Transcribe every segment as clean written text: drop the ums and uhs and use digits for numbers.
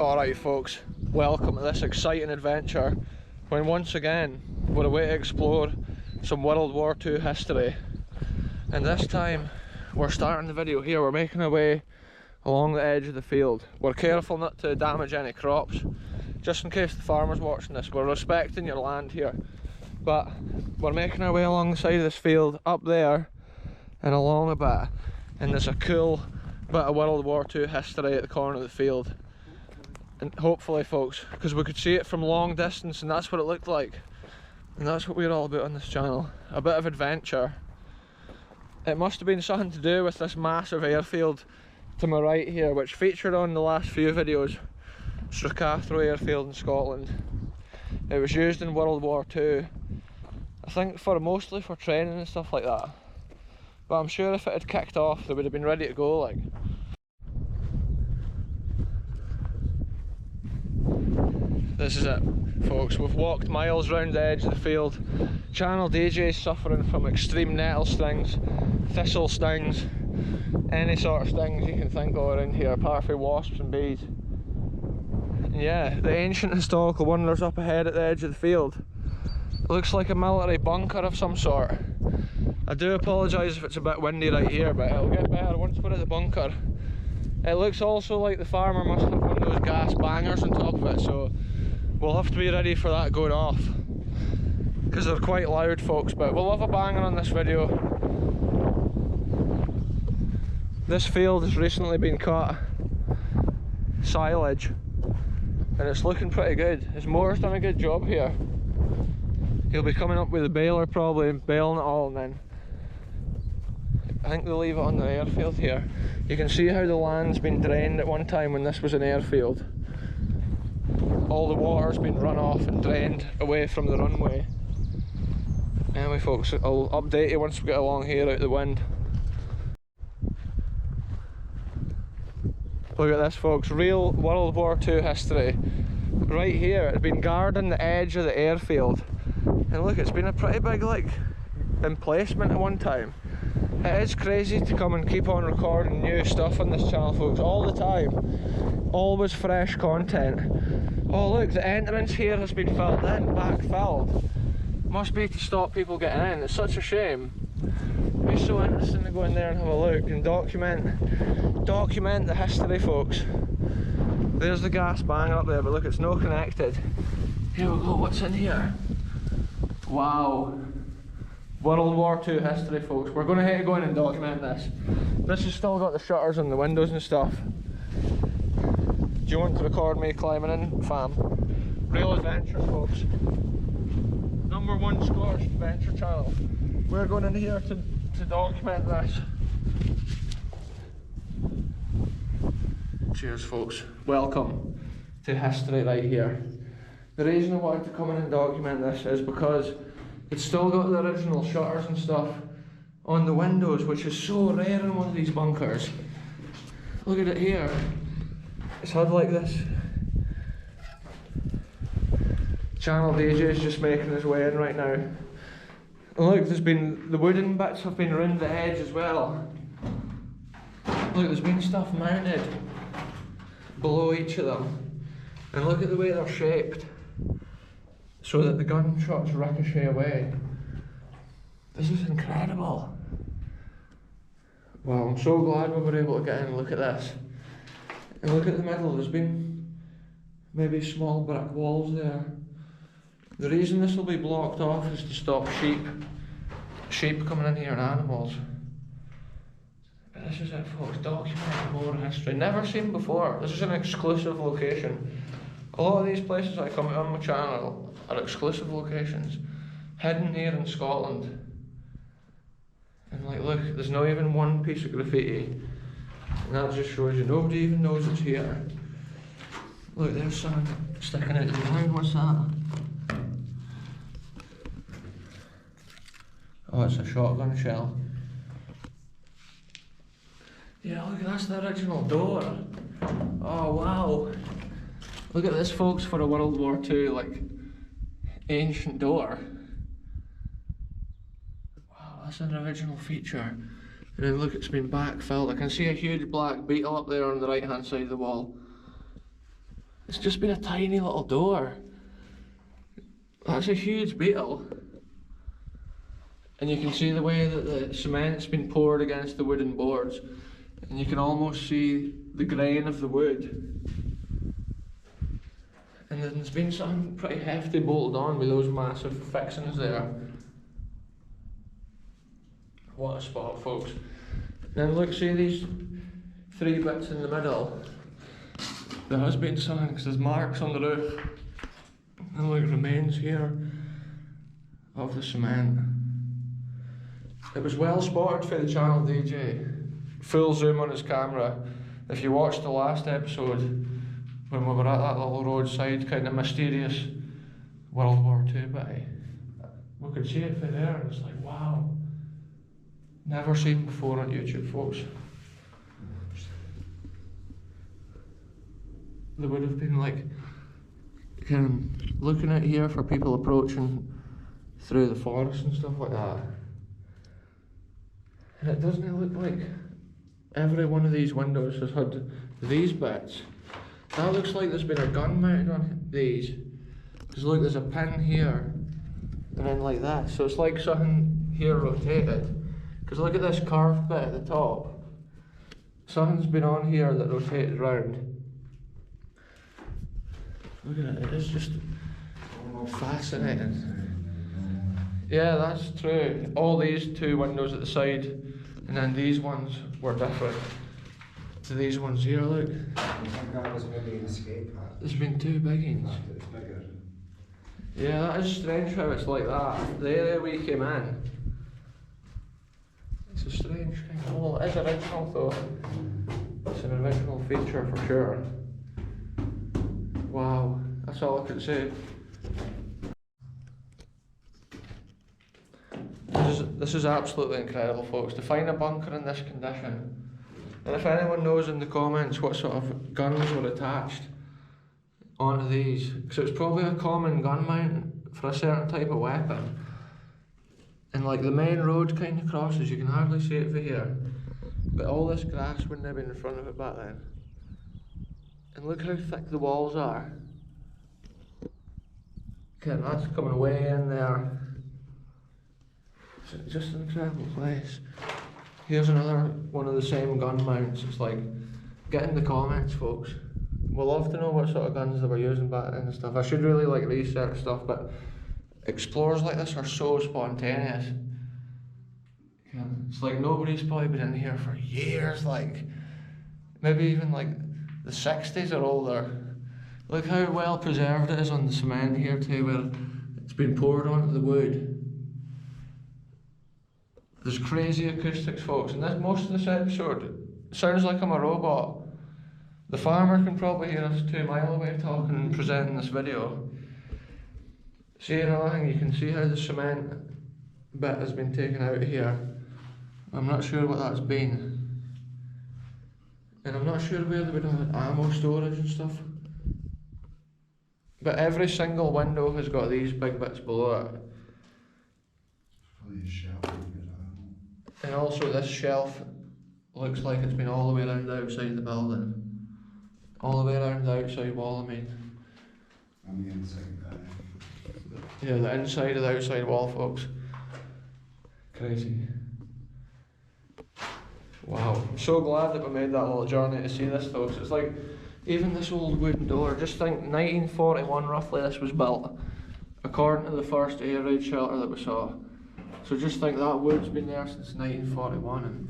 Alright folks, welcome to this exciting adventure when once again we're away to explore some World War II history. And this time we're starting the video here, we're making our way along the edge of the field. We're careful not to damage any crops, just in case the farmer's watching this. We're respecting your land here. But we're making our way along the side of this field, up there and along a bit. And there's a cool bit of World War II history at the corner of the field. And hopefully folks, because we could see it from long distance and that's what it looked like. And that's what we're all about on this channel, a bit of adventure. It must have been something to do with this massive airfield to my right here, which featured on the last few videos. Stracathro Airfield in Scotland. It was used in World War II, I think mostly for training and stuff like that. But I'm sure if it had kicked off they would have been ready to go like. This is it folks, we've walked miles round the edge of the field. Channel DJ's suffering from extreme nettle stings, thistle stings, any sort of stings you can think of around here apart from wasps and bees. And yeah, the ancient historical wonders up ahead at the edge of the field. It looks like a military bunker of some sort. I do apologise if it's a bit windy right here, but it'll get better once we're at the bunker. It looks also like the farmer must have one of those gas bangers on top of it, so we'll have to be ready for that going off, because they're quite loud folks, but we'll have a banger on this video. This field has recently been cut, silage, and it's looking pretty good. His mower's done a good job here. He'll be coming up with a baler probably and baling it all, and then I think they'll leave it on the airfield here. You can see how the land's been drained at one time when this was an airfield. All the water's been run off and drained away from the runway. Anyway folks, I'll update you once we get along here out the wind. Look at this folks, real World War II history. Right here, it's been guarding the edge of the airfield. And look, it's been a pretty big like emplacement at one time. It is crazy to come and keep on recording new stuff on this channel folks, all the time. Always fresh content. Oh look, the entrance here has been filled in, backfilled. Must be to stop people getting in, it's such a shame. It'd be so interesting to go in there and have a look and document the history folks. There's the gas banger up there, but look, it's not connected. Here we go, what's in here? Wow. World War II history folks, we're going to have to go in and document this. This has still got the shutters on the windows and stuff. Do you want to record me climbing in, fam? Real adventure folks. #1 Scottish adventure channel. We're going in here to document this. Cheers folks, welcome to history right here. The reason I wanted to come in and document this is because it's still got the original shutters and stuff on the windows, which is so rare in one of these bunkers. Look at it here. It's had like this. Channel DJ's just making his way in right now. And look, the wooden bits have been around the edge as well. Look, there's been stuff mounted below each of them. And look at the way they're shaped, so that the gunshots ricochet away. This is incredible. Wow, I'm so glad we were able to get in and look at this. And look at the middle, there's been maybe small brick walls there. The reason this will be blocked off is to stop sheep coming in here and animals. But this is it folks, documenting more history. Never seen before, this is an exclusive location. A lot of these places I come to on my channel are exclusive locations, hidden here in Scotland. And like look, there's not even one piece of graffiti. And that just shows you nobody even knows it's here. Look, there's something sticking out of the ground, what's that? Oh, it's a shotgun shell. Yeah, look, that's the original door. Oh wow. Look at this folks for a World War II like ancient door. Wow, that's an original feature. And then look, it's been backfilled. I can see a huge black beetle up there on the right hand side of the wall. It's just been a tiny little door. That's a huge beetle. And you can see the way that the cement's been poured against the wooden boards. And you can almost see the grain of the wood. And then there's been something pretty hefty bolted on with those massive fixings there. What a spot, folks. Now look, see these 3 bits in the middle? There has been something, because there's marks on the roof. And look, remains here of the cement. It was well spotted for the channel DJ. Full zoom on his camera. If you watched the last episode, when we were at that little roadside kind of mysterious World War II bit, we could see it from there and it's like, wow. Never seen before on YouTube, folks. There would have been like, kind of looking at here for people approaching through the forest and stuff like that. And it doesn't look like every one of these windows has had these bits. That looks like there's been a gun mounted on these. Because look, there's a pin here, and then like that. So it's like something here rotated. Because look at this curved bit at the top. Something's been on here that rotated round. Look at it, it's just fascinating. Yeah, that's true. All these 2 windows at the side, and then these ones were different to these ones here, look. I think that was maybe an escape hatch. There's been 2 big ones. It's bigger. Yeah, that is strange how it's like that. The area we came in, it's a strange kind of, well, it is original though. It's an original feature for sure. Wow, that's all I can say. This is absolutely incredible, folks. To find a bunker in this condition. And if anyone knows in the comments what sort of guns were attached onto these, because it was probably a common gun mount for a certain type of weapon. And like the main road kind of crosses, you can hardly see it from here. But all this grass wouldn't have been in front of it back then. And look how thick the walls are. Okay, that's coming way in there. It's just an incredible place. Here's another one of the same gun mounts. It's like, get in the comments, folks. We'll love to know what sort of guns they were using back then and stuff. I should really like research stuff, but explorers like this are so spontaneous. It's like nobody's probably been in here for years, like maybe even like the 60s or older. Look how well preserved it is on the cement here too, where it's been poured onto the wood. There's crazy acoustics, folks, and this, most of this episode sounds like I'm a robot. The farmer can probably hear us 2 miles away talking and presenting this video. See another thing, you can see how the cement bit has been taken out here. I'm not sure what that's been. And I'm not sure where they would have ammo storage and stuff. But every single window has got these big bits below it. Probably a shelf. And also this shelf looks like it's been all the way around the outside the building. All the way around the outside wall, I mean. And the inside guy. Yeah, the inside of the outside wall, folks. Crazy. Wow. I'm so glad that we made that little journey to see this though, 'cause it's like, even this old wooden door, just think 1941 roughly this was built, according to the first air raid shelter that we saw. So just think that wood's been there since 1941 and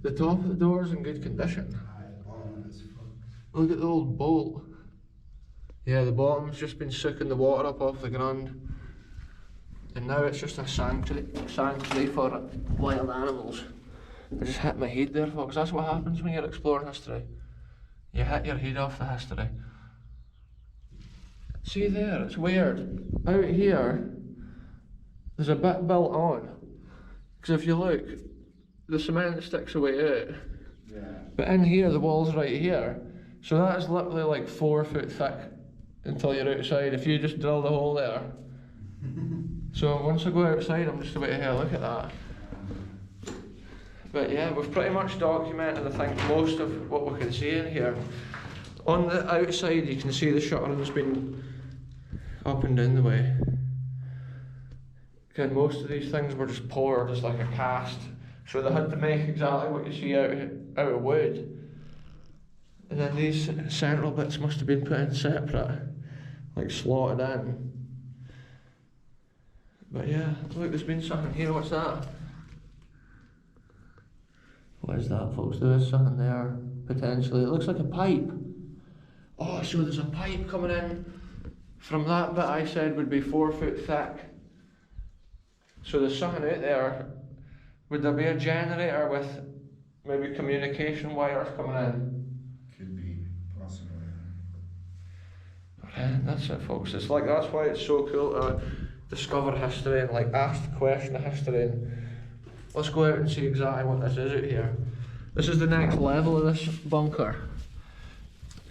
the top of the door is in good condition. Look at the old bolt. Yeah, the bottom's just been sucking the water up off the ground. And now it's just a sanctuary for wild animals. I just hit my head there, folks. That's what happens when you're exploring history. You hit your head off the history. See there, it's weird. Out here, there's a bit built on. Because if you look, the cement sticks away out. Yeah. But in here, the wall's right here. So that is literally like 4 foot thick until you're outside, if you just drill the hole there. So once I go outside, I'm just about to have a look at that. But yeah, we've pretty much documented, I think, most of what we can see in here. On the outside you can see the shuttering's been up and down the way. Again, most of these things were just poured as like a cast, so they had to make exactly what you see out of wood. And then these central bits must have been put in separate, like slotted in. But yeah, look, there's been something here. What's that? What is that, folks? There is something there, potentially. It looks like a pipe. Oh, so there's a pipe coming in from that bit I said would be 4 foot thick. So there's something out there. Would there be a generator with maybe communication wires coming in? Could be, possibly. Yeah, that's it, folks. It's like, that's why it's so cool to discover history and like ask the question of history. And let's go out and see exactly what this is out here. This is the next level of this bunker.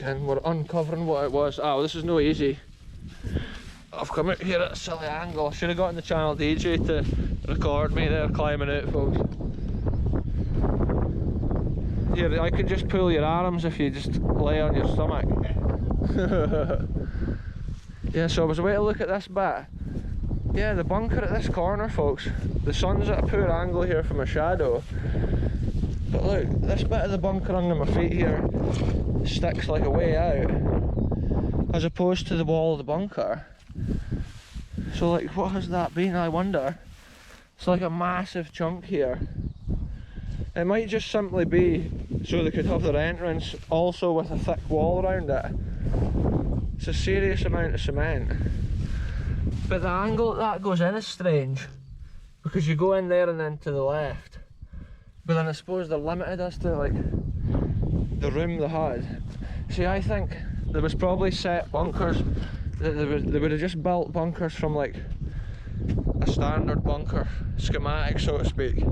And we're uncovering what it was. Oh, this is no easy. I've come out here at a silly angle. I should have gotten the channel DJ to record me there climbing out, folks. Here, I can just pull your arms if you just lay on your stomach. Yeah, so I was away to look at this bit. Yeah, the bunker at this corner, folks. The sun's at a poor angle here from a shadow. But look, this bit of the bunker under my feet here sticks like a way out, as opposed to the wall of the bunker. So like, what has that been, I wonder? It's like a massive chunk here. It might just simply be so they could have their entrance also with a thick wall around it. It's a serious amount of cement. But the angle that goes in is strange, because you go in there and then to the left. But then I suppose they're limited as to like the room they had. See, I think there was probably set bunkers that they would have just built bunkers from like a standard bunker schematic, so to speak.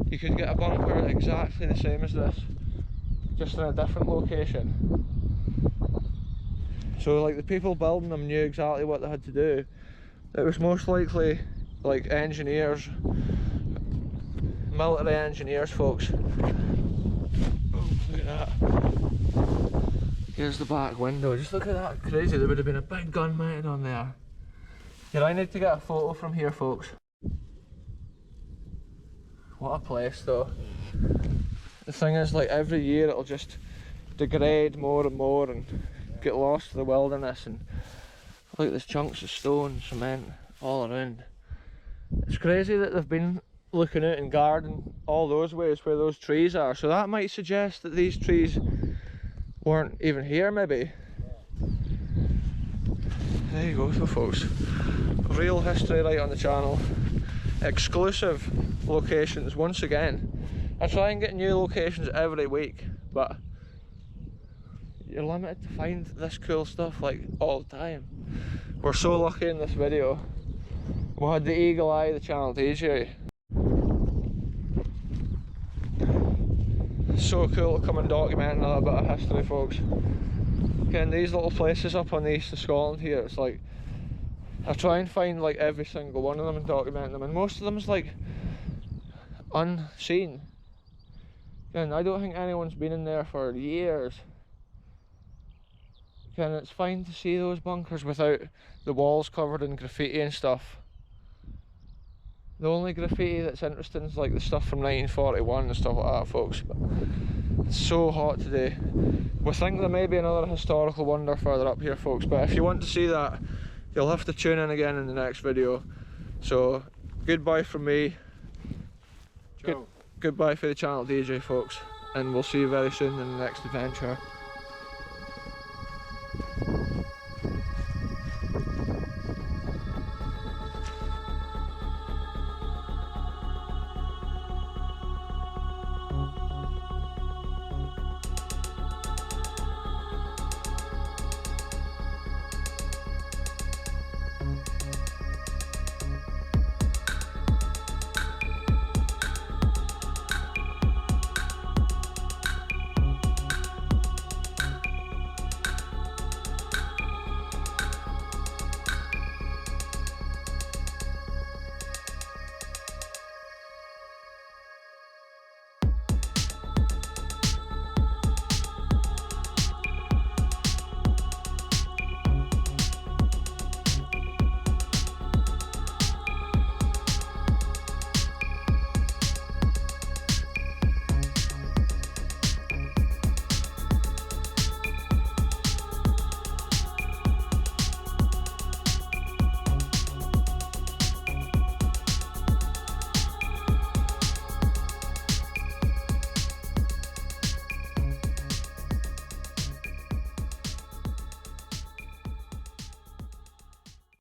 You could get a bunker exactly the same as this, just in a different location. So like the people building them knew exactly what they had to do. It was most likely like engineers, military engineers, folks. Oh, look at that. Here's the back window. Just look at that, crazy. There would have been a big gun mounted on there. Here, I need to get a photo from here, folks. What a place though. The thing is, like, every year it'll just degrade more and more and get lost to the wilderness, and look, there's chunks of stone, cement all around. It's crazy that they've been looking out and guarding all those ways where those trees are, so that might suggest that these trees weren't even here, maybe. There you go, folks. Real history right on the channel. Exclusive locations once again. I try and get new locations every week, but you're limited to find this cool stuff like all the time. We're so lucky in this video. We had the eagle eye, the channel DJ. So cool to come and document a little bit of history, folks. Again, these little places up on the east of Scotland here, it's like, I try and find like every single one of them and document them, and most of them is like unseen. Again, I don't think anyone's been in there for years. Again, it's fine to see those bunkers without the walls covered in graffiti and stuff. The only graffiti that's interesting is like the stuff from 1941 and stuff like that, folks. But it's so hot today. We think there may be another historical wonder further up here, folks, but if you want to see that, you'll have to tune in again in the next video. So, goodbye from me. Goodbye for the channel DJ, folks, and we'll see you very soon in the next adventure.